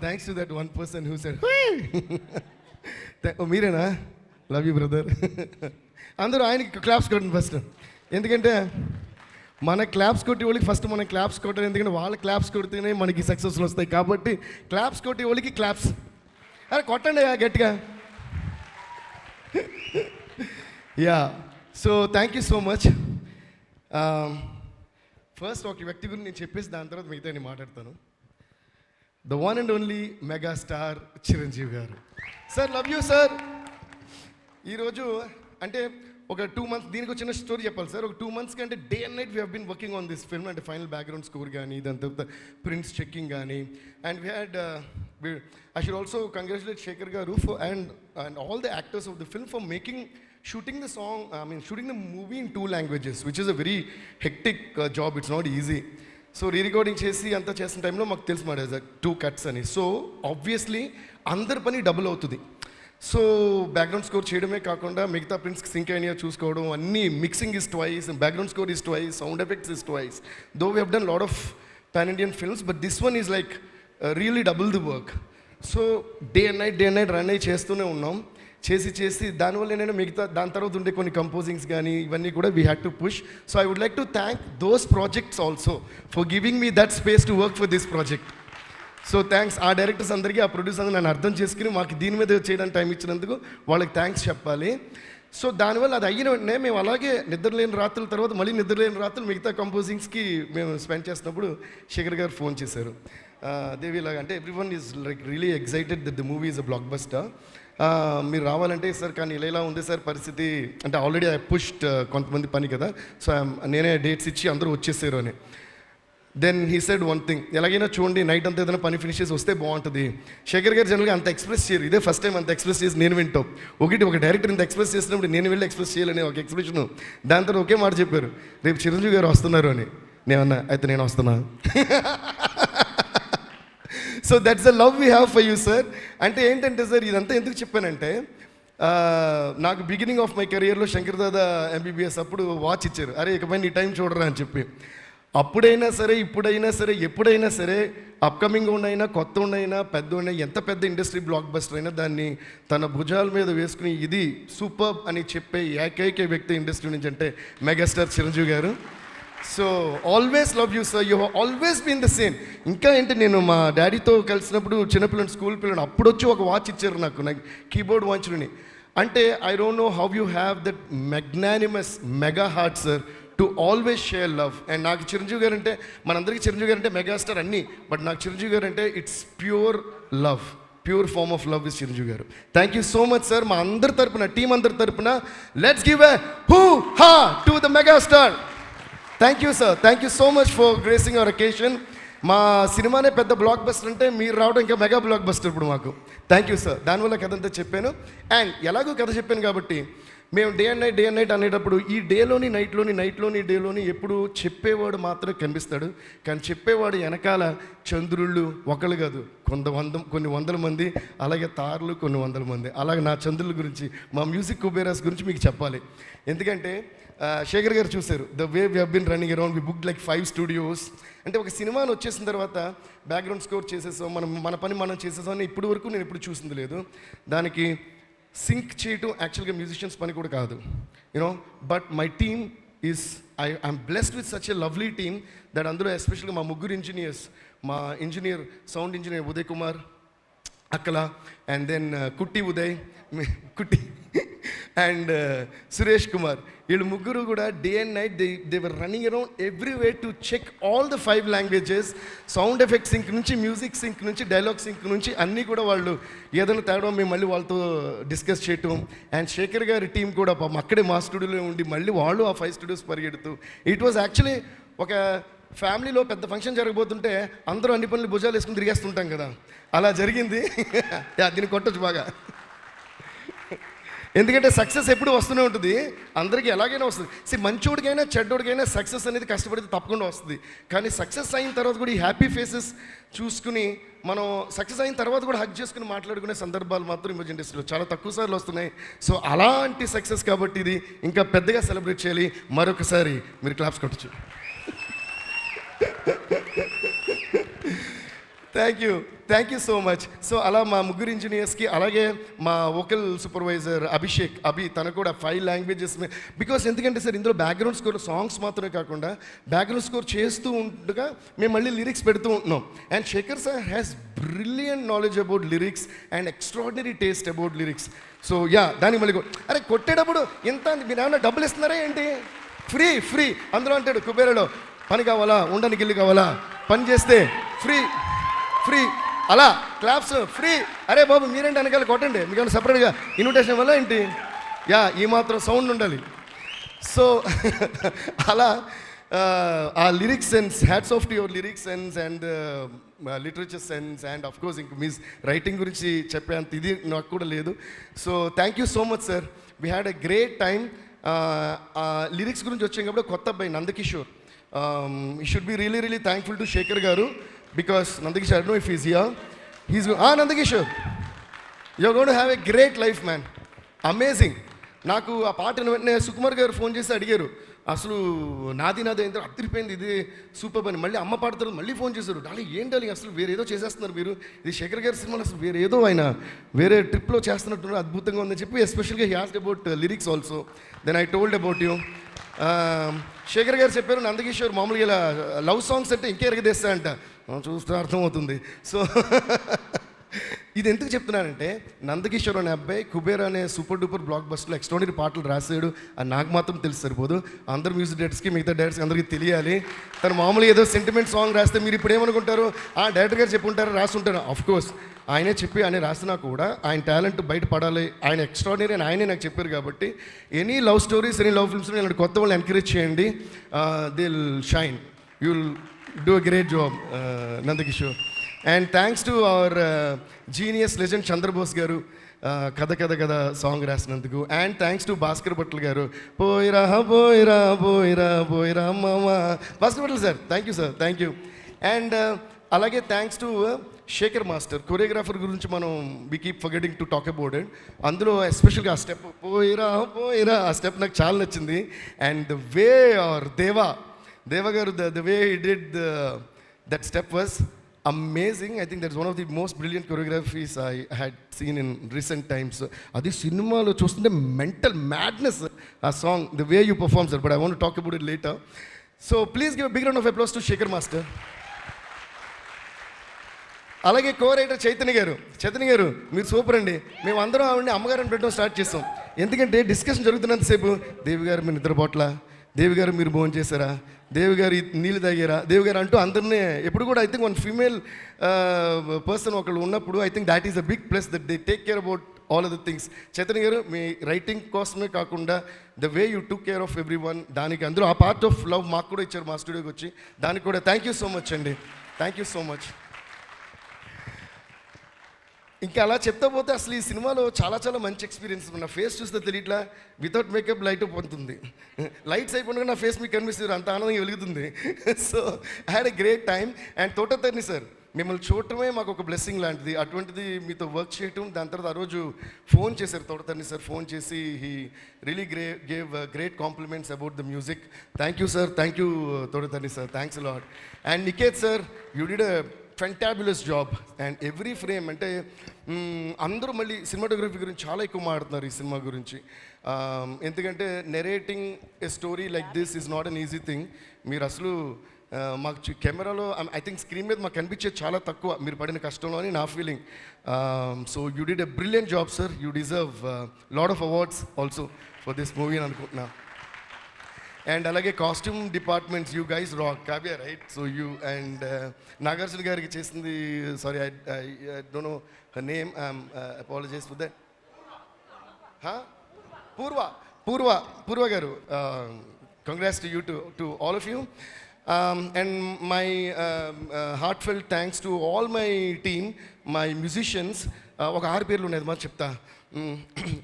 Thanks to that one person who said మీరేనా? Love you brother. అందరూ ఆయనకి claps కొట్టండి ఫస్ట్. ఎందుకంటే మన క్లాప్స్ కొట్టే వాళ్ళకి ఫస్ట్ మనం క్లాప్స్ కొట్టాలి. ఎందుకంటే వాళ్ళ క్లాప్స్ కొడితేనే మనకి సక్సెస్లు వస్తాయి. కాబట్టి క్లాప్స్ కొట్టే వాళ్ళకి క్లాప్స్. అరే కొట్టండి గట్టిగా. Yeah, so thank you so much. First ఒక వ్యక్తి గురించి నేను చెప్పేసి దాని తర్వాత మిగతా నేను మాట్లాడతాను. The one and only megastar Chiranjeevi garu. Sir love you sir. ఈరోజు అంటే ఒక 2 months, దీనికి ఒక చిన్న స్టోరీ చెప్పాలి సార్. ఒక 2 months కంటే day and night we have been working on this film. అంటే ఫైనల్ బ్యాక్గ్రౌండ్ స్కోర్ కానీ, దాని తర్వాత ప్రింట్స్ చెక్కింగ్ కానీ, and we had I should also congratulate Shekhar garu for and all the actors of the film for shooting the song, shooting the movie in 2 languages, which is a very hectic job. It's not easy. So re-recording చేసి అంతా చేసిన టైంలో మాకు తెలుసు మాట 2 cuts అని. So obviously అందరి పని డబుల్ అవుతుంది. సో బ్యాక్గ్రౌండ్ స్కోర్ చేయడమే కాకుండా మిగతా ప్రింట్స్కి సింక్ అయినా చూసుకోవడం, అన్నీ mixing is twice, background score is twice, sound effects is twice. Though we have done lot of pan Indian films, but this one is like really double the work. So day and night run అయ్యి చేస్తూనే ఉన్నాం. చేసి దానివల్ల ఏంటంటే మిగతా దాని తర్వాత ఉండే కొన్ని కంపోజింగ్స్ కానీ ఇవన్నీ కూడా we had to push. So I would like to thank those projects also for giving me that space to work for this project. So thanks uh directors అందరికీ, ఆ ప్రొడ్యూసర్ అందరూ నన్ను అర్థం చేసుకుని మాకు దీని మీద చేయడానికి టైం ఇచ్చినందుకు వాళ్ళకి థ్యాంక్స్ చెప్పాలి. సో దానివల్ల అది అయిన వెంటనే మేము అలాగే నిద్రలేని రాత్రుల తర్వాత మళ్ళీ నిద్రలేని రాత్రులు మిగతా కంపోజింగ్స్కి మేము స్పెండ్ చేసినప్పుడు శేఖర్ గారు ఫోన్ చేశారు. దేవిలాగా అంటే everyone is like really excited that the movie is a block buster. మీరు రావాలంటే సార్ కానీ ఇలా ఉంది సార్ పరిస్థితి అంటే ఆల్రెడీ ఐ పుష్డ్ కొంతమంది పని కదా, సో నేనే డేట్స్ ఇచ్చి అందరూ వచ్చేసారు అని. Then he said one thing, ఎలాగైనా చూడండి నైట్ అంతా ఏదైనా పని ఫినిష్ చేసి వస్తే బాగుంటుంది. శేఖర్ గారు జనరల్గా అంత ఎక్స్ప్రెస్ చేయరు, ఇదే ఫస్ట్ టైం అంత ఎక్స్ప్రెస్ చేసి నేను వింటాం. ఒక డైరెక్టర్ ఇంత ఎక్స్ప్రెస్ చేసినప్పుడు నేను వెళ్ళి ఎక్స్ప్రెస్ చేయాలని ఒక ఎక్స్ప్రెషన్. దాని తర్వాత ఒకే మాట చెప్పారు, రేపు చిరంజీవి గారు వస్తున్నారు అని. నేనన్నా అయితే నేను వస్తున్నా. So that's the love we have for you sir. అంటే ఏంటంటే సార్ ఇదంతా ఎందుకు చెప్పానంటే, నాకు బిగినింగ్ ఆఫ్ మై కెరియర్లో శంకర్ దాదా ఎంబీబీఎస్ అప్పుడు వాచ్ ఇచ్చారు, అరే ఇకపై నీ టైం చూడరా అని చెప్పి. అప్పుడైనా సరే ఇప్పుడైనా సరే ఎప్పుడైనా సరే అప్కమింగ్ ఉండైనా కొత్త ఉండైనా పెద్ద ఉండైనా ఎంత పెద్ద ఇండస్ట్రీ బ్లాక్ బస్టర్ అయినా దాన్ని తన భుజాల మీద వేసుకుని ఇది సూపర్ అని చెప్పే ఏకైక వ్యక్తి ఇండస్ట్రీ నుంచి అంటే మెగాస్టార్ చిరంజీవి గారు. So always love you sir, you have always been the same. ఇంకా ఏంటి నేను మా డాడీతో కలిసినప్పుడు చిన్నపిల్లలు స్కూల్ పిల్లలు అప్పుడు వచ్చి ఒక వాచ్ ఇచ్చారు నాకు కీబోర్డ్ వాచ్ని. అంటే I don't know how you have that magnanimous mega heart sir to always share love. And నాకు చిరంజీవి గారు అంటే మనందరికీ చిరంజీవి గారు అంటే మెగాస్టార్ అన్నీ, బట్ నాకు చిరంజీవి గారు అంటే it's pure love, pure form of love is Chiranjeevi garu. Thank you so much sir. మా అందరి తరపున టీం అందరి తరపున let's give a hoo ha to the megastar. Thank you sir, thank you so much for gracing our occasion. మా సినిమానే పెద్ద block buster అంటే మీరు రావడం ఇంకా మెగా బ్లాక్ బస్టర్ ఇప్పుడు మాకు. Thank you sir. దానివల్ల కథ అంతా చెప్పాను. అండ్ ఎలాగో కథ చెప్పాను కాబట్టి మేము డే అండ్ నైట్ అనేటప్పుడు ఈ డేలోని నైట్లోని డేలోని ఎప్పుడు చెప్పేవాడు మాత్రమే కనిపిస్తాడు, కానీ చెప్పేవాడు వెనకాల చంద్రుళ్ళు ఒకళ్ళు కాదు కొన్ని వందల మంది, అలాగే తారలు కొన్ని వందల మంది. అలాగే నా చంద్రుల గురించి మా మ్యూజిక్ కుబేరాస్ గురించి మీకు చెప్పాలి. ఎందుకంటే శేఖర్ గారు చూశారు the way we have been running around, we book like 5 studios. అంటే ఒక సినిమాని వచ్చేసిన తర్వాత బ్యాక్గ్రౌండ్ స్కోర్ చేసేసాం, మన పని మనం చేసేసాం అని ఇప్పటి వరకు నేను ఎప్పుడు చూసింది లేదు. దానికి సింక్ చేయటం యాక్చువల్గా మ్యూజిషియన్స్ పని కూడా కాదు, you know. But my team is I'm blessed with such a lovely team that అందులో ఎస్పెషల్గా మా ముగ్గురు ఇంజనీర్స్, మా sound engineer Uday Kumar Akkala, and then Kutty and Suresh Kumar, వీళ్ళు ముగ్గురు కూడా day and night they were running around every way to check all the 5 languages, sound effect sync నుంచి music sync నుంచి డైలాగ్ సింక్ నుంచి అన్నీ కూడా వాళ్ళు ఏదైనా తేడా మేము మళ్ళీ వాళ్ళతో డిస్కస్ చేయటం. అండ్ శేఖర్ గారి టీం కూడా పాపం అక్కడే మా స్టూడియోలో ఉండి మళ్ళీ వాళ్ళు ఆ 5 studios పరిగెడుతూ, ఇట్ వాజ్ యాక్చువల్లీ ఒక ఫ్యామిలీలో పెద్ద ఫంక్షన్ జరగబోతుంటే అందరూ అన్ని పనులు భుజాలు వేసుకుని తిరిగేస్తుంటాం కదా, అలా జరిగింది. దీన్ని కొట్టచ్చు బాగా, ఎందుకంటే సక్సెస్ ఎప్పుడు వస్తూనే ఉంటుంది, అందరికీ ఎలాగైనా వస్తుంది. మంచోడికైనా చెడ్డోడికైనా సక్సెస్ అనేది కష్టపడితే తప్పకుండా వస్తుంది. కానీ సక్సెస్ అయిన తర్వాత కూడా ఈ హ్యాపీ ఫేసెస్ చూసుకుని మనం సక్సెస్ అయిన తర్వాత కూడా హగ్ చేసుకుని మాట్లాడుకునే సందర్భాలు మాత్రం ఇమేజ్ ఇండస్ట్రీలో చాలా తక్కువ సార్లు వస్తున్నాయి. సో అలాంటి సక్సెస్ కాబట్టి ఇది ఇంకా పెద్దగా సెలబ్రేట్ చేయాలి. మరొకసారి మీరు క్లాప్స్ కొట్టచ్చు. Thank you so much. So అలా మా ముగ్గురు ఇంజనీర్స్కి, అలాగే మా వోకల్ సూపర్వైజర్ అభి తను కూడా 5 లాంగ్వేజెస్ బికాస్ ఎందుకంటే సార్ ఇందులో బ్యాక్గ్రౌండ్ స్కోర్ సాంగ్స్ మాత్రమే కాకుండా బ్యాక్గ్రౌండ్ స్కోర్ చేస్తూ ఉండగా మేము మళ్ళీ లిరిక్స్ పెడుతూ ఉంటున్నాం. And Shekhar sir has brilliant knowledge about lyrics and extraordinary taste about lyrics. So దానికి మళ్ళీ అరే కొట్టేటప్పుడు ఎంత మీరు ఏమన్నా డబ్బులు ఇస్తున్నారా ఏంటి? ఫ్రీ అందులో అంటాడు కుబేరలో, పని కావాలా, ఉండడానికి ఇల్లు కావాలా, పని చేస్తే ఫ్రీ అలా క్లాప్స్ ఫ్రీ. అరే బాబు మీరేంటి వెనకాల కొట్టండి, మీకు సపరేట్గా ఇన్విటేషన్ వల్ల ఏంటి? ఈ మాత్రం సౌండ్ ఉండాలి. సో అలా ఆ lyrics sense, hats off to your lyrics sense and literature sense and of course ఇంక మీ రైటింగ్ గురించి చెప్పేంత ఇది నాకు కూడా లేదు. So thank you so much sir, we had a great time. Lyrics గురించి వచ్చాం కాబట్టి కొత్త అబ్బాయి Nandakishore, you should be really thankful to Shekhar గారు because Nandakishore, I don't know if he's here. Nandakishore, you're going to have a great life, man. Amazing. నాకు ఆ పాటను వెంటనే సుకుమార్ గారు ఫోన్ చేసి అడిగారు, అసలు నాది ఏంటో అదిరిపోయింది, ఇది సూపర్ అని. మళ్ళీ అమ్మ పాడతారు, మళ్ళీ ఫోన్ చేశారు, డాలి ఏంటి అసలు వేరేదో చేసేస్తున్నారు మీరు, ఇది శేఖర్ గారి సినిమాలో అసలు వేరేదో ఆయన వేరే ట్రిప్లో చేస్తున్నట్టు అద్భుతంగా ఉందని చెప్పి ఎస్పెషల్గా he asked about lyrics also. Then I told about you. Shekhar garu చెప్పారు నందకిషోర్ మామూలుగా ఇలా లవ్ సాంగ్స్ అంటే ఇంకే ఎరగదేస్తా అంట, చూస్తే అర్థమవుతుంది. సో ఇది ఎందుకు చెప్తున్నానంటే నందకిషోర్ అనే అబ్బాయి కుబేర్ అనే సూపర్ డూపర్ బ్లాక్ బస్టర్లో ఎక్స్ట్రాడినరీ పాటలు రాసాడు అని నాకు మాత్రం తెలిసి సరిపోదు, అందరు మ్యూజిక్ డైరెక్టర్స్కి మిగతా డైరెక్టర్స్కి అందరికీ తెలియాలి. తను మామూలుగా ఏదో సెంటిమెంట్ సాంగ్ రాస్తే మీరు ఇప్పుడు ఏమనుకుంటారు, డైరెక్టర్ గారు చెప్పుంటారు రాసుంటారు. ఆఫ్కోర్స్ ఆయనే చెప్పి ఆయన రాసినా కూడా ఆయన టాలెంట్ బయటపడాలి, ఆయన ఎక్స్ట్రాడినరీ అని ఆయనే నాకు చెప్పారు. కాబట్టి any love stories, any love films ఇలాంటి కొత్త వాళ్ళని ఎంకరేజ్ చేయండి, they will shine, you will do a great job Nandakishore. And thanks to our genius legend Chandrabose garu, కథ సాంగ్ రాసినందుకు. And thanks to Bhaskar Bhatla garu, పోయిరా పోయిరా పోయిరా పోయిరా మామ. Bhaskar Bhatla sir thank you sir, thank you. And అలాగే thanks to Shekhar master, choreographer గురించి మనం we keep forgetting to talk about it. అందులో ఎస్పెషల్గా ఆ స్టెప్ పోయిరా పోయిరా ఆ స్టెప్ నాకు చాలా నచ్చింది. అండ్ ద వే ఆర్ దేవ గారు the way he did that step was amazing. I think that's one of the most brilliant choreographies I had seen in recent times. Adi cinema lo chustunte mental madness a song, the way you perform sir, but I want to talk about it later. So please give a big round of applause to Shekhar master. అలాగే కో-రైటర్ చైతన్య గారు మీరు super అండి. మేము అందరం ఆవిడని అమ్మగారిని పెట్టడం start చేస్తాం, ఎందుకంటే డిస్కషన్ జరుగుతున్నంతసేపు దేవి గారు మీరు నిద్రపోట్లా, దేవి గారు మీరు భోజనం చేశారా, దేవి గారు నీళ్ళు తాగారా, దేవి గారు అంటూ అందరినీ ఎప్పుడు కూడా I think one female person ఒకళ్ళు ఉన్నప్పుడు I think that is a big plus that they take care about all of the things. Chaitanya గారు మీ రైటింగ్ కోసమే కాకుండా the way you took care of every one, దానికి అందరూ ఆ పార్ట్ ఆఫ్ లవ్ మాకు కూడా ఇచ్చారు మా స్టూడియోకి వచ్చి, దానికి కూడా థ్యాంక్ యూ సో మచ్ అండి, థ్యాంక్ యూ సో మచ్. ఇంకా అలా చెప్తా పోతే అసలు ఈ సినిమాలో చాలా మంచి ఎక్స్పీరియన్స్. నా ఫేస్ చూస్తే తెలియట్లా, వితౌట్ మేకప్ లైట్ పొందుతుంది, లైట్స్ అయిపోయినా నా ఫేస్ మీకు కనిపిస్తుంది, అంత ఆనందంగా వెలుగుతుంది. So I had a great time. And Thota Tharani sir మిమ్మల్ని చూడటమే మాకు ఒక బ్లెస్సింగ్ లాంటిది, అటువంటిది మీతో వర్క్ చేయటం. దాని తర్వాత ఆ రోజు ఫోన్ చేశారు తోటతర్ని సార్, ఫోన్ చేసి he really gave great compliments about the music. Thank you sir, thank you Thotatharani sir, thanks a lot. And Niket sir you did a fantabulous job. And every frame అంటే అందరూ మళ్ళీ సినిమాటోగ్రఫీ గురించి చాలా ఎక్కువ మాట్లాడుతున్నారు ఈ సినిమా గురించి, ఎందుకంటే narrating a story like this is not an easy thing. మీరు అసలు మాకు కెమెరాలో ఐ థింక్ స్క్రీన్ మీద మాకు కనిపించేది చాలా తక్కువ మీరు పడిన కష్టంలో అని నా feeling. So you did a brilliant job sir, you deserve lot of awards also for this movie అని అనుకుంటున్నా. అండ్ అలాగే costume departments you guys rock, Kavya right, so you and Nagarjuna గారికి చేసింది, sorry I don't know her name, apologize for that. Poorva గారు, congrats to you to all of you. And my heartfelt thanks to all my team, my musicians. ఒక 6 పేర్లు ఉన్నాయి మరి చెప్తా.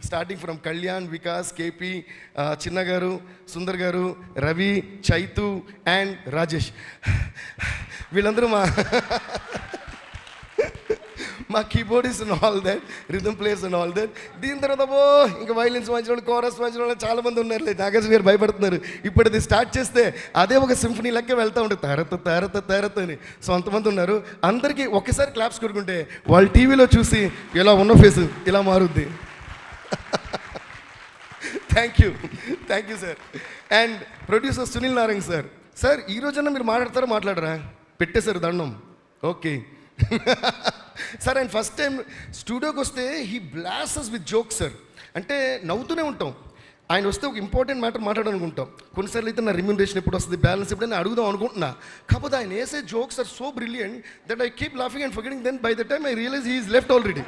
Starting from Kalyan, Vikas, KP, చిన్న గారు, సుందర్ గారు, రవి, చైతు అండ్ రాజేష్. వీళ్ళందరూ మా keyboardist and all that, rhythm players and all that. దీని తర్వాత ఇంకా వైలిన్స్ వాయించిన వాళ్ళు, కోరస్ వాయించిన వాళ్ళు చాలామంది ఉన్నారు. నాగార్జున గారు భయపడుతున్నారు. ఇప్పుడు అది స్టార్ట్ చేస్తే అదే ఒక సింఫనీ లెక్క వెళ్తూ ఉంటుంది, తేరత అని. సో అంతమంది ఉన్నారు. అందరికీ ఒక్కసారి క్లాప్స్ కొడుకుంటే వాళ్ళు టీవీలో చూసి ఇలా ఉన్న ఫేస్ ఇలా మారుద్ది. Thank you sir. And producer Sunil Narayan sir. Sir ఈ రోజన్నా మీరు మాట్లాడరా? పెట్టేశారు దండం. Okay sir. And first time స్టూడియోకి వస్తే he blasts with jokes sir. అంటే నవ్వుతూనే ఉంటాం. ఆయన వస్తే ఒక ఇంపార్టెంట్ మ్యాటర్ మాట్లాడాలనుకుంటాం. కొన్నిసార్లు అయితే నా రెమ్యూనరేషన్ ఎప్పుడు వస్తుంది, బ్యాలెన్స్ ఎప్పుడైనా అడుగుదాం అనుకుంటున్నా. కాకపోతే ఆయన వేసే jokes are so brilliant that I keep laughing and forgetting. Then by the time I realize he is left already.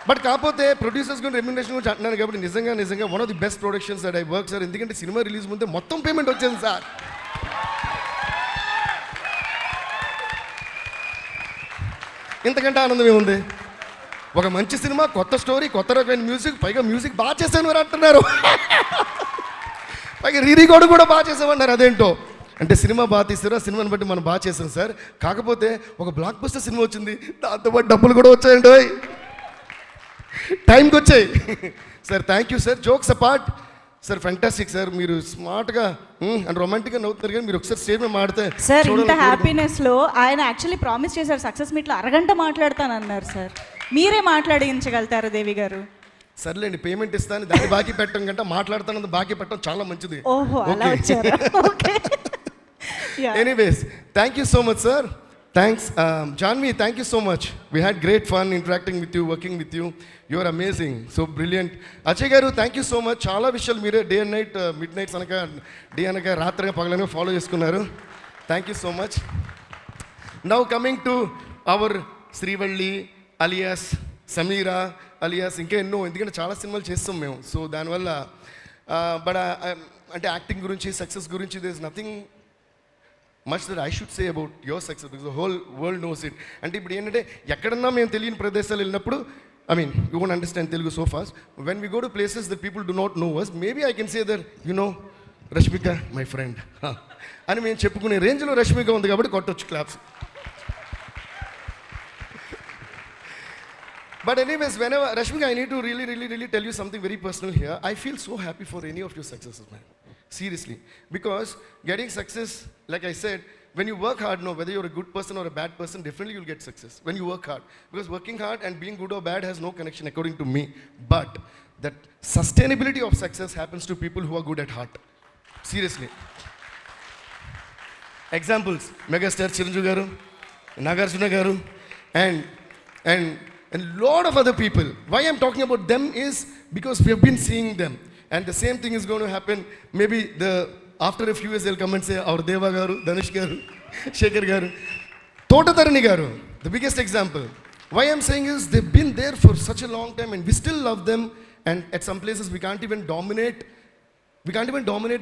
But కాకపోతే ప్రొడ్యూసర్స్ గురించి రెమ్యూనరేషన్ గురించి అంటున్నాను కాబట్టి నిజంగా one of the best productions that I work sir. ఎందుకంటే సినిమా release ముందే మొత్తం పేమెంట్ వచ్చింది సార్. ఇంతకంటే ఆనందం ఏముంది? ఒక మంచి సినిమా, కొత్త స్టోరీ, కొత్త రకమైన మ్యూజిక్, పైగా మ్యూజిక్ బాగా చేశాను మీరు అంటున్నారు. పైగా రీరికార్డు కూడా బాగా చేసామన్నారు. అదేంటో అంటే సినిమా బాగా తీస్తారో ఆ సినిమాని బట్టి మనం బాగా చేసాం సార్. కాకపోతే ఒక బ్లాక్ బస్టర్ సినిమా వచ్చింది, దాంతోపాటు డబ్బులు కూడా వచ్చాయండి, టైంకి వచ్చాయి sir. Thank you sir. Jokes apart sir, fantastic sir. మీరు స్మార్ట్గా అండ్ రొమాంటిక్గా నవ్వుతున్నారు. కానీ మీరు ఒకసారి స్టేజ్ మీద మాడితే సార్, ఇంత హ్యాపీనెస్లో ఆయన యాక్చువల్లీ ప్రామిస్ చేశారు సక్సెస్ మీట్లో అరగంట మాట్లాడతానన్నారు సార్. మీరే మాట్లాడించగలుగుతారు దేవి గారు? సర్లేండి, పేమెంట్ ఇస్తాను, దాన్ని బాకీ పెట్టడం కంటే మాట్లాడుతాను బాకీ పెట్టడం చాలా మంచిది. ఓహో, అలా వచ్చారా? Okay. Anyways, thank you so much sir. Thanks. Janvi, thank you so much. We had great fun interacting with you, working with you. You are amazing. So brilliant. Achay garu, thank you so much. Chala vishal mere day and night, midnight anaka, day anaka, ratraga pagalanga follow cheskunnaru. Thank you so much. Now coming to our Srivalli alias Sameera alias inke enno endukante chala cinemalu chestam mem. So dani valla but ante acting gurinchi, success gurinchi, there is nothing much that I should say about your success because the whole world knows it. అంటే ఇప్పుడు ఏంటంటే ఎక్కడన్నా మేము తెలియని ప్రదేశాలు వెళ్ళినప్పుడు, I mean, you won't understand Telugu so fast. When we go to places that people do not know us, maybe I can say that, you know, Rashmika, my friend. అని మేము చెప్పుకునే రేంజ్లో రష్మిక ఉంది కాబట్టి కొట్టొచ్చు claps. But anyways, whenever, Rashmika, I need to really tell you something very personal here. I feel so happy for any of your successes, man. Seriously. Because getting success, like I said, when you work hard, no, whether you're a good person or a bad person, definitely you'll get success when you work hard. Because working hard and being good or bad has no connection according to me. But that sustainability of success happens to people who are good at heart. Seriously. Examples, megastar Chiranjeevi garu, Nagarjuna garu, and lot of other people. Why I'm talking about them is because we have been seeing them. And the same thing is going to happen. Maybe after a few years they'll come and say, our Deva garu, Dhanush garu, Shekhar garu, Totatarani garu, the biggest example. Why I'm saying is they've been there for such a long time and we still love them. And at some places we can't even dominate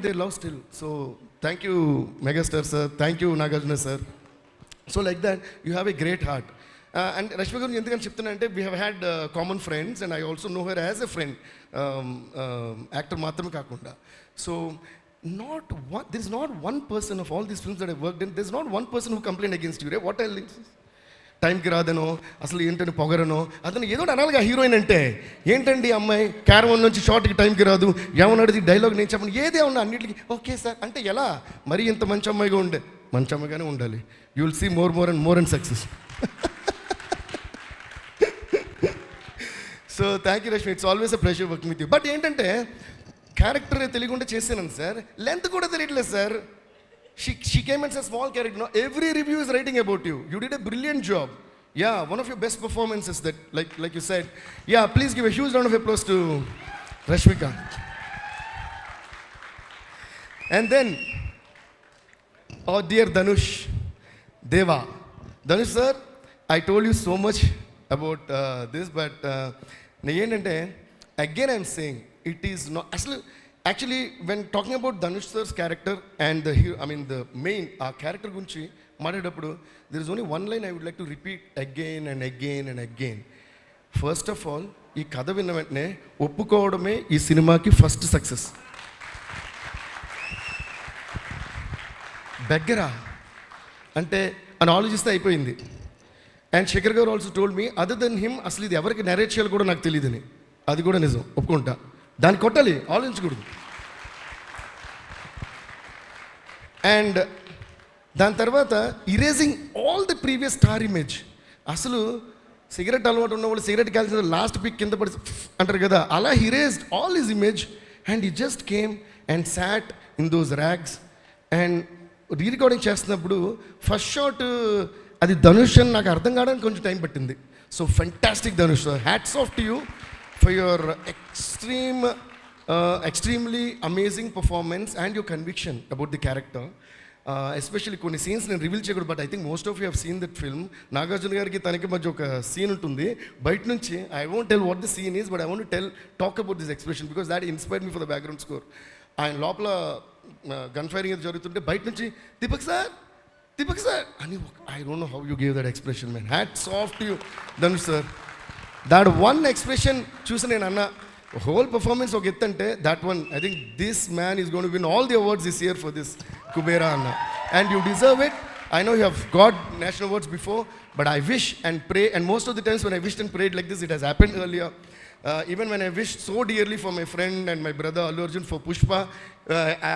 their love still. So thank you, Megastar sir. Thank you, Nagarjuna sir. So like that, you have a great heart. And Rashmika garu endukani cheptunna ante we have had common friends and I also know her as a friend, actor maatrame kaakunda. So there is not one person of all these films that I've worked in, there's not one person who complained against you, right? What else? టైంకి రాదనో, అసలు ఏంటని పొగరనో, అతను ఏదో అనాలిగా heroine అంటే ఏంటండి అమ్మాయి caravan నుంచి షార్ట్కి టైంకి రాదు, ఏమన్నాడు డైలాగ్ నేను చెప్పను, ఏదే ఉన్నా అన్నింటికి ఓకే సార్ అంటే ఎలా? మరీ ఇంత మంచి అమ్మాయిగా ఉండే, మంచి అమ్మాయిగానే ఉండాలి. You will see more and success. So thank you Rashmi, it's always a pleasure working with you. But ఏంటంటే క్యారెక్టర్ తెలియకుండా చేసాను సార్, లెంత్ కూడా తెలియట్లేదు sir. She came and said small character. No, every review is writing about you. You did a brilliant job. Yeah, one of your best performances that, like you said. Yeah, please give a huge round of applause to Rashmika. And then, oh dear Dhanush, Deva. Dhanush sir, I told you so much about this, but again I'm saying, it is not... Actually, when talking about Dhanush sir's character and the hero, I mean the main character gunchi maadedappudu, there is only one line I would like to repeat again and again and again. First of all, ee katha vinna ventane oppukovodame ee cinemaki first success. Beggara ante అని ఆలోచిస్తే అయిపోయింది. And Shekhar గారు also told me other then him అసలు ఇది ఎవరికి narrate చేయాలి కూడా నాకు తెలియదని. అది కూడా నిజం, ఒప్పుకుంటా. దాన్ని కొట్టాలి, ఆలోచించకూడదు. అండ్ దాని తర్వాత erasing all the previous star image. అసలు సిగరెట్ అలవాటు ఉన్న వాళ్ళు సిగరెట్ కాల్చిన లాస్ట్ పిక్ కింద పడి అంటారు కదా, అలా he erased all his image and he just came and sat in those rags. And rerecording చేస్తున్నప్పుడు ఫస్ట్ షాట్ అది ధనుష్ అని నాకు అర్థం కావడానికి కొంచెం టైం పట్టింది. So fantastic Dhanush, hats off to you for your extremely amazing performance and your conviction about the character. Especially కొన్ని scenes నేను రివీల్ చేయకూడదు, but I think most of you have seen that film. Nagarjuna గారికి తనకి మధ్య ఒక scene ఉంటుంది బయట నుంచి. I won't tell what the scene is, but I want talk about this expression because that inspired me for the background score. ఆయన లోపల gun firing అది జరుగుతుంటే బయట నుంచి దీపక్ సార్ అని, I don't know how you give that expression man. Hats off to you Dhanush sir. That one expression చూసి నేను అన్న హోల్ పర్ఫార్మెన్స్ ఒక ఎత్తు అంటే that one, I think this man is gone to win all the awards this year for this Kubera అన్న. And you deserve it. I know you have got national awards before, but I wish and pray, and most of the times when I wished and prayed like this, it has happened earlier. Even when I wished so dearly for my friend and my brother Allu Arjun for Pushpa,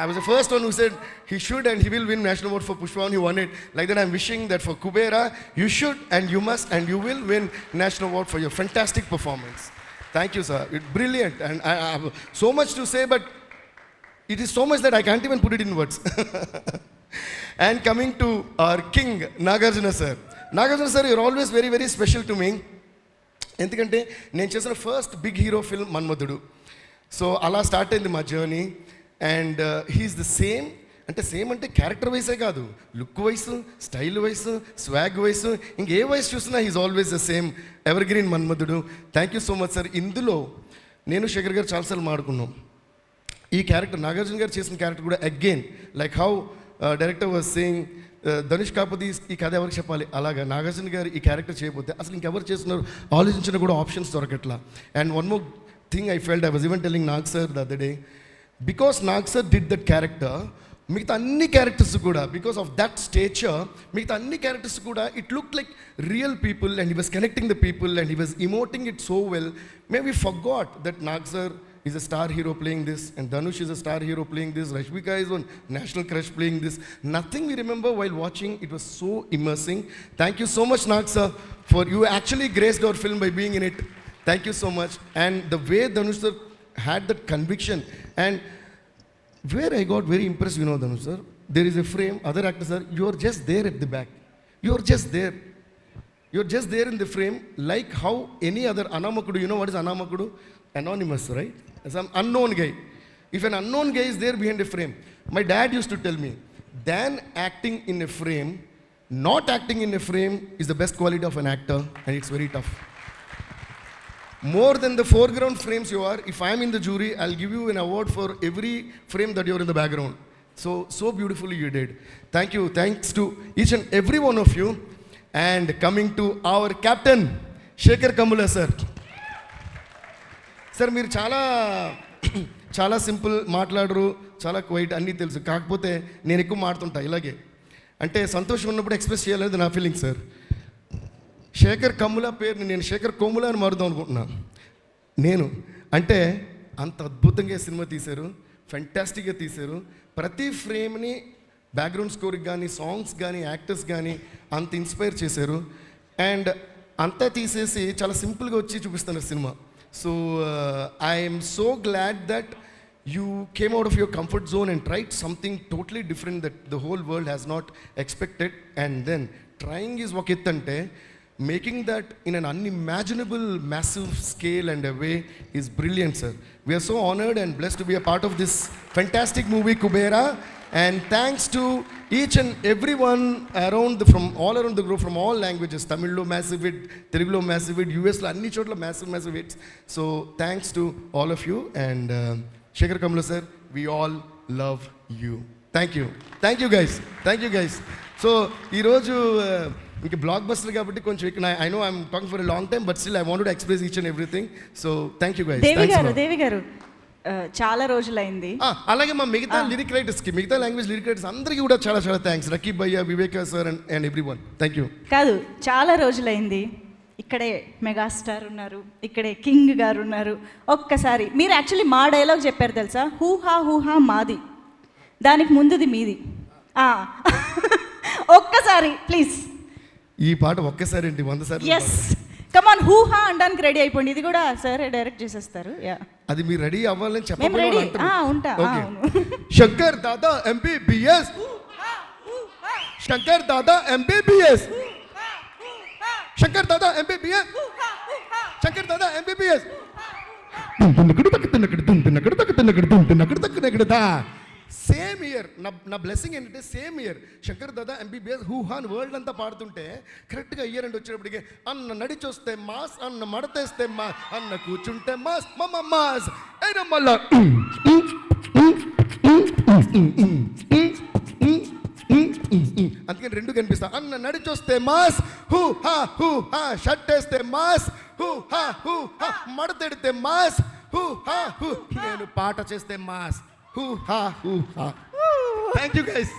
I was the first one who said he should and he will win national award for Pushpa, and he won it. Like that, I'm wishing that for Kubera, you should and you must and you will win national award for your fantastic performance. Thank you, sir. It's brilliant, and I have so much to say, but it is so much that I can't even put it in words. And coming to our king, Nagarjuna sir. Nagarjuna sir, you're always very, very special to me. ఎందుకంటే నేను చేసిన first big hero film Manmadhudu. So అలా start అయింది మా journey. And he is the same అంటే character వైసే కాదు, look wise, style wise, swag wise, ఇంకే వైస్ చూసినా he is always the same evergreen Manmadhudu. Thank you so much sir. ఇందులో నేను శేఖర్ గారు చాలాసార్లు మాడుకున్నాం. ఈ క్యారెక్టర్ నాగార్జున గారు చేసిన క్యారెక్టర్ కూడా again like how director was saying Dhanush కాకపోతే ఈ కథ ఎవరికి చెప్పాలి, అలాగా నాగార్జున గారు ఈ క్యారెక్టర్ చేయకపోతే అసలు ఇంకెవరు చేస్తున్నారు ఆలోచించిన కూడా ఆప్షన్స్ దొరకట్లా. And one more thing I felt, I was even telling Nag sir the other day, because Nag sir did that character, మిగతా అన్ని క్యారెక్టర్స్ కూడా బికాస్ ఆఫ్ దట్ స్టేచర్, మిగతా అన్ని క్యారెక్టర్స్ కూడా it look like real people and he was connecting the people and he was emoting it so well. May we forgot that Nag sir is a star hero playing this, and Dhanush is a star hero playing this, Rashmika is on national crush playing this. Nothing we remember while watching. It was so immersing. Thank you so much, Nag sir, for you actually graced our film by being in it. Thank you so much. And the way Dhanush sir had that conviction, and where I got very impressed, you know, Dhanush sir, there is a frame, other actors are, you are just there at the back. You are just there. You're just there in the frame, like how any other Anamakudu, you know what is Anamakudu? Anonymous, right? Some unknown guy. If an unknown guy is there behind a frame, my dad used to tell me, than acting in a frame, not acting in a frame is the best quality of an actor, and it's very tough. More than the foreground frames you are, if I'm in the jury, I'll give you an award for every frame that you're in the background. So beautifully you did. Thank you. Thanks to each and every one of you. And coming to our captain, Shekhar Kamula sir. Sir మీరు చాలా simple మాట్లాడరు, చాలా quiet, అన్నీ తెలుసు. కాకపోతే నేను ఎక్కువ మాడుతుంటా ఇలాగే. అంటే సంతోషం ఉన్నప్పుడు ఎక్స్ప్రెస్ చేయాలనేది నా ఫీలింగ్ సార్. శేఖర్ కమ్ముల పేరుని నేను శేఖర్ కోముల అని మారుదాం అనుకుంటున్నా. నేను అంటే అంత అద్భుతంగా సినిమా తీశారు, ఫెంటాస్టిక్గా తీశారు. ప్రతి ఫ్రేమ్ని బ్యాక్గ్రౌండ్ స్కోర్కి కానీ, సాంగ్స్ కానీ, యాక్టర్స్ కానీ అంత ఇన్స్పైర్ చేశారు. అండ్ అంతా తీసేసి చాలా సింపుల్గా వచ్చి చూపిస్తున్నారు cinema. So I am so glad that you came out of your comfort zone and tried something totally different that the whole world has not expected. And then trying is vakitante, making that in an unimaginable massive scale and a way is brilliant, sir. We are so honored and blessed to be a part of this fantastic movie Kubera. And thanks to each and everyone from all around the globe, from all languages. Tamil lo massive hit, Telugu lo massive hit, US lo anni chotla massive hits. So thanks to all of you, and Shekhar Kamula sir, we all love you. Thank you guys. So ee roju inka blockbuster kabatti koncham I know I'm talking for a long time, but still I wanted to express each and everything. So thank you guys. Devi garu చాలా రోజులైంది. అలాగే మా మిగతా lyric రైటర్స్కి, మిగతా language lyric writers అందరికీ కూడా చాలా చాలా థ్యాంక్స్. రకీబ్ భయ్య, Viveka sir and everyone, thank you. కాదు, చాలా రోజులైంది. ఇక్కడే మెగాస్టార్ ఉన్నారు, ఇక్కడే కింగ్ గారు ఉన్నారు. ఒక్కసారి మీరు యాక్చువల్లీ మా డైలాగ్ చెప్పారు తెలుసా, హూహా మాది, దానికి ముందుది మీది. ఒక్కసారి ప్లీజ్. ఈ పాట ఒక్కసారి ఏంటి 100 సార్లు. ఎస్, కమాన్, హూహా అనడానికి రెడీ అయిపోండి. ఇది కూడా సార్ డైరెక్ట్ చేసేస్తారు. యా, అది మీరు రెడీ అవ్వాలని మేము రెడీ చెప్పండి. ఉంటా. అవును. Shankar Dada MBBS, Shankar Dada MBBS, Shankar Dada MBBS, Shankar Dada MBBS. Same year నా బ్లెస్సింగ్ ఏంటంటే same year Shankar Dada MBBS హూహాన్ world అంతా పాడుతుంటే కరెక్ట్గా ఇయర్ అండ్ వచ్చేటప్పటికి అన్న నడిచొస్తే మాస్, అన్న మడతేస్తే మాస్, అన్న కూర్చుంటే మాస్, మమ్మ మాస్ అయినా మళ్ళా అందుకని రెండు కనిపిస్తా. అన్న నడిచొస్తే మాస్, హూ హా షర్ట్ వేస్తే మాస్, హూ హా మడతెడితే మాస్, హూ హా నేను పాట చేస్తే మాస్, హూ హా. Thank you guys.